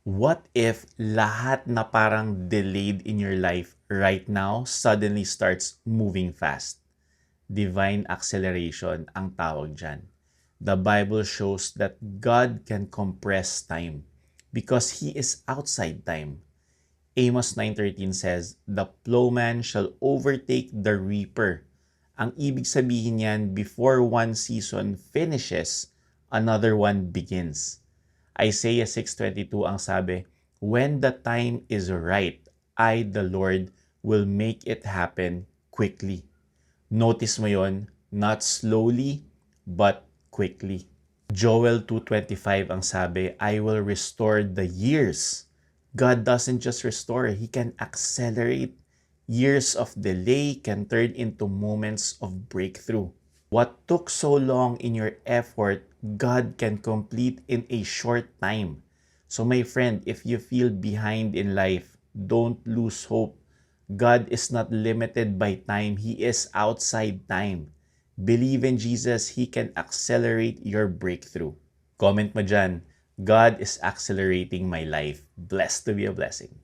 What if lahat na parang delayed in your life right now suddenly starts moving fast? Divine acceleration ang tawag dyan. The Bible shows that God can compress time because He is outside time. Amos 9:13 says, "The plowman shall overtake the reaper." Ang ibig sabihin niyan, before one season finishes, another one begins. Isaiah 6:22 ang sabi, "When the time is right, I, the Lord, will make it happen quickly." Notice mo yon, not slowly, but quickly. Joel 2:25 ang sabi, "I will restore the years." God doesn't just restore, He can accelerate. Years of delay can turn into moments of breakthrough. What took so long in your effort, God can complete in a short time. So my friend, if you feel behind in life, don't lose hope. God is not limited by time. He is outside time. Believe in Jesus, He can accelerate your breakthrough. Comment mo dyan, God is accelerating my life. Blessed to be a blessing.